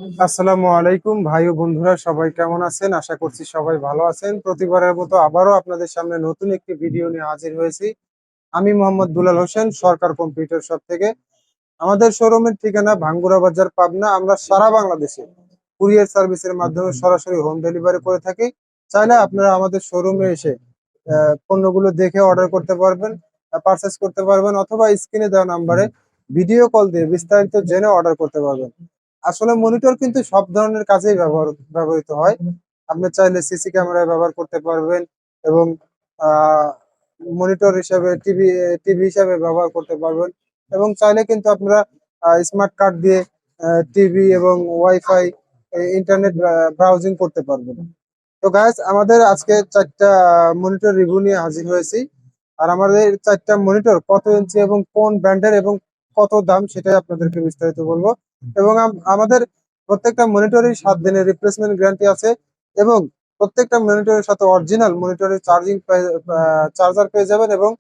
আসসালামু আলাইকুম ভাই ও বন্ধুরা, সবাই কেমন আছেন? আশা করছি সবাই ভালো আছেন। প্রতিবারের মতো আবারও আপনাদের সামনে নতুন একটি ভিডিও নিয়ে হাজির হয়েছি। আমি মোহাম্মদ দুলাল হোসেন, সরকার কম্পিউটার শপ থেকে। আমাদের শোরুমের ঠিকানা ভাঙ্গুরা বাজার, পাবনা। আমরা সারা বাংলাদেশে কুরিয়ার সার্ভিসের মাধ্যমে সরাসরি হোম ডেলিভারি করে থাকি। চাইলে আপনারা আমাদের শোরুমে এসে পণ্যগুলো দেখে অর্ডার করতে পারবেন, পারচেস করতে পারবেন, অথবা স্ক্রিনে দেওয়া নাম্বারে ভিডিও কল দিয়ে বিস্তারিত জেনে অর্ডার করতে পারবেন। আসলে মনিটর কিন্তু সব ধরনের কাজেই ব্যবহৃত হয়। আপনি চাইলে সিসি ক্যামেরায় ব্যবহার করতে পারবেন, এবং মনিটর হিসাবে টিভি টিভি হিসাবে ব্যবহার করতে পারবেন, এবং চাইলে কিন্তু আপনারা স্মার্ট কার্ড দিয়ে টিভি এবং ওয়াইফাই ইন্টারনেট ব্রাউজিং করতে পারবেন। তো গাইস, আমাদের আজকে 4টা মনিটর রিভিউ নিয়ে হাজির হয়েছি। আর আমাদের 4টা মনিটর কত ইঞ্চি এবং কোন ব্র্যান্ডের এবং কত দাম, সেটাই আপনাদেরকে বিস্তারিত বলবো। এবং আমাদের প্রত্যেকটা মনিটরই 7 দিনের রিপ্লেসমেন্ট গ্যারান্টি আছে, এবং প্রত্যেকটা মনিটরের সাথে অরিজিনাল মনিটরের চার্জার পেয়ে যাবেন, এবং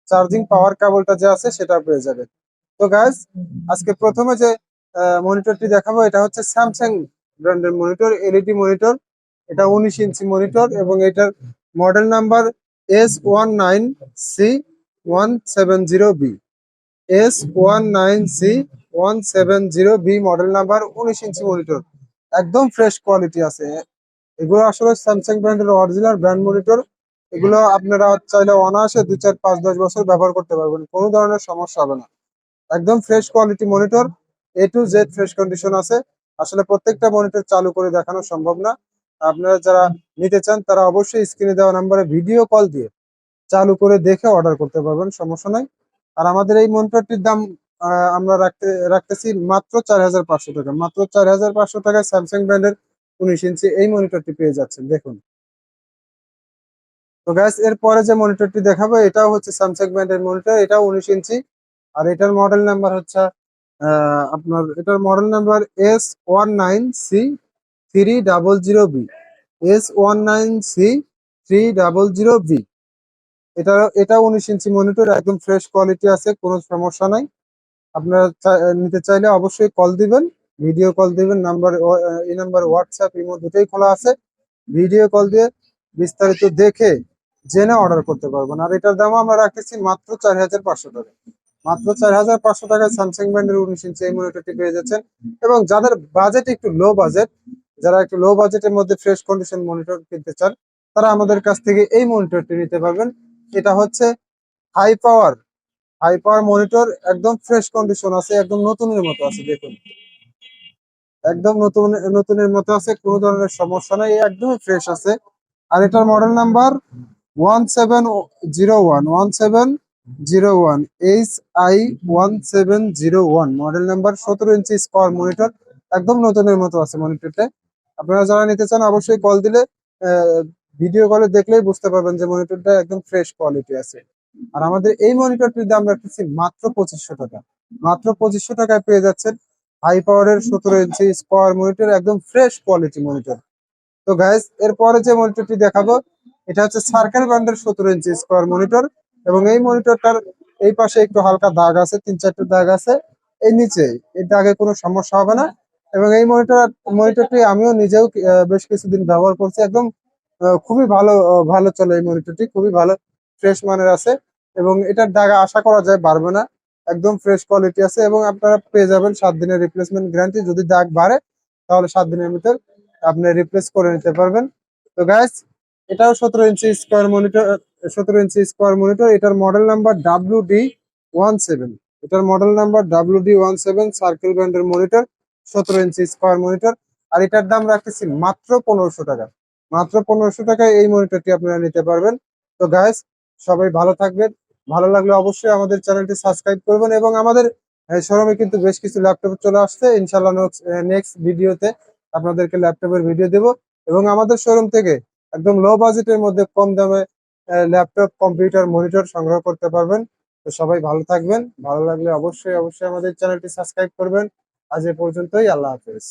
চার্জিং পাওয়ার কেবলটা যে আছে সেটা পেয়ে যাবেন। তো গাইস, আজকে প্রথমে যে মনিটরটি দেখাবো, এটা হচ্ছে স্যামসাং ব্র্যান্ডের মনিটর, এলইডি মনিটর। এটা 19 ইঞ্চি মনিটর, এবং এটার model number S19C170B। S19C170B model number, 19 inch monitor, একদম ফ্রেশ কোয়ালিটি আছে। এগুলো আসলে স্যামসাং ব্র্যান্ডের অরিজিনাল ব্র্যান্ড মনিটর। এগুলো আপনারা চাইলে অনায়াসে 2, 4, 5, 10 বছর ব্যবহার করতে পারবেন, কোনো ধরনের সমস্যা হবে না। একদম fresh quality monitor, A to Z fresh condition আছে। আসলে প্রত্যেকটা মনিটর চালু করে দেখানো সম্ভব না। আপনারা যারা নিতে চান তারা অবশ্যই স্ক্রিনে দেওয়া নাম্বারে ভিডিও কল দিয়ে চালু করে দেখে অর্ডার করতে পারবেন, সমস্যা নাই। আর আমাদের এই মনিটরটির দাম আমরা রাখতেছি মাত্র 4,500 টাকা। মাত্র 4,500 টাকায় স্যামসাং ব্র্যান্ডের 19 ইঞ্চি এই মনিটরটি পেয়ে যাচ্ছেন, দেখুন। তো গ্যাস, এরপরে যে মনিটরটি দেখাবো এটাও হচ্ছে স্যামসাং ব্র্যান্ডের মনিটর, এটাও 19 ইঞ্চি। আর এটার মডেল নাম্বার হচ্ছে আপনার এটার মডেল নাম্বার S19C300B। S19C300B। এটা 19 ইঞ্চি মনিটর, একদম ফ্রেশ কোয়ালিটি আছে, কোনো সমস্যা নাই। আপনারা নিতে চাইলে অবশ্যই কল দিবেন, ভিডিও কল দিবেন। এই নাম্বার হোয়াটসঅ্যাপ, ইমো দুটোই খোলা আছে। ভিডিও কল দিয়ে বিস্তারিত দেখে জেনে অর্ডার করতে পারবেন। আর এটার দাম আমরা রাখতেছি মাত্র 4,500 টাকা। মাত্র 4,500 টাকায় স্যামসাং ব্র্যান্ডের 19 ইঞ্চি এই মনিটরটি পেয়ে যাচ্ছেন। এবং যাদের বাজেট একটু লো বাজেট, যারা একটু লো বাজেটের মধ্যে ফ্রেশ কন্ডিশন মনিটর কিনতে চান, তারা আমাদের কাছ থেকে এই মনিটরটি নিতে পারবেন। এটা হচ্ছে high power high power monitor, একদম ফ্রেশ কন্ডিশন আছে, একদম নতুনের মতো আছে, দেখুন। একদম নতুনের মতো আছে, কোনো ধরনের সমস্যা নাই, একদমই ফ্রেশ আছে। আর এটার model number 1701 HI1701 model number, 17 ইঞ্চি স্কোয়ার মনিটর, একদম নতুনের মতো আছে মনিটরটা। আপনারা যারা নিতে চান অবশ্যই কল দিলে, ভিডিও কলে দেখলেই বুঝতে পারবেন যে মনিটরটা একদম ফ্রেশ কোয়ালিটি আছে। আর আমাদের এই মনিটরটির দাম রাখতেছি মাত্র 2500 টাকা। মাত্র 2500 টাকায় পেয়ে যাচ্ছেন হাই পাওয়ারের 17 ইঞ্চি স্কোয়ার মনিটর, একদম ফ্রেশ কোয়ালিটি মনিটর। তো গাইস, এরপরে যে মনিটরটি দেখাবো এটা হচ্ছে সার্কেল ব্র্যান্ডের 17 ইঞ্চি স্কোয়ার মনিটর। এবং এই মনিটরটার এই পাশে একটু হালকা দাগ আছে, 3, 4টা দাগ আছে। এই নিচে এই দাগে কোনো সমস্যা হবে না। এবং এই মনিটরটি আমিও নিজেও বেশ কিছুদিন ব্যবহার করছি, একদম খুবই ভালো চলে। এই মনিটরটি খুবই ভালো, ফ্রেশ মানের আছে, এবং এটার দাগ আশা করা যায় বাড়বে না। একদম ফ্রেশ কোয়ালিটি আছে, এবং আপনারা পেয়ে যাবেন 7 দিনের রিপ্লেসমেন্ট গ্যারান্টি। যদি দাগ বাড়ে তাহলে 7 দিনের ভিতর আপনি রিপ্লেস করে নিতে পারবেন। তো গাইস, এটাও 17 ইঞ্চি স্কোয়ার মনিটর। এটার মডেল নাম্বার WD17। এটার মডেল নাম্বার WD17, সার্কেল ব্র্যান্ডের মনিটর, 17 ইঞ্চি স্কোয়ার মনিটর। আর এটার দাম রাখতেছি মাত্র 1500 টাকা। মাত্র 1500 টাকায় এই মনিটরটি আপনারা নিতে পারবেন। তো গাইস, সবাই ভালো থাকবেন। ভালো লাগলে অবশ্যই আমাদের চ্যানেলটি সাবস্ক্রাইব করবেন, এবং আমাদের শোরুমে কিন্তু বেশ কিছু ল্যাপটপ চলে আসছে। ইনশাল্লাহ নেক্সট ভিডিওতে আপনাদেরকে ল্যাপটপের ভিডিও দেব। এবং আমাদের শোরুম থেকে একদম লো বাজেটের মধ্যে কম দামে ল্যাপটপ, কম্পিউটার, মনিটর সংগ্রহ করতে পারবেন। তো সবাই ভালো থাকবেন। ভালো লাগলে অবশ্যই অবশ্যই আমাদের চ্যানেলটি সাবস্ক্রাইব করবেন। আজ এ পর্যন্তই, আল্লাহ হাফেজ।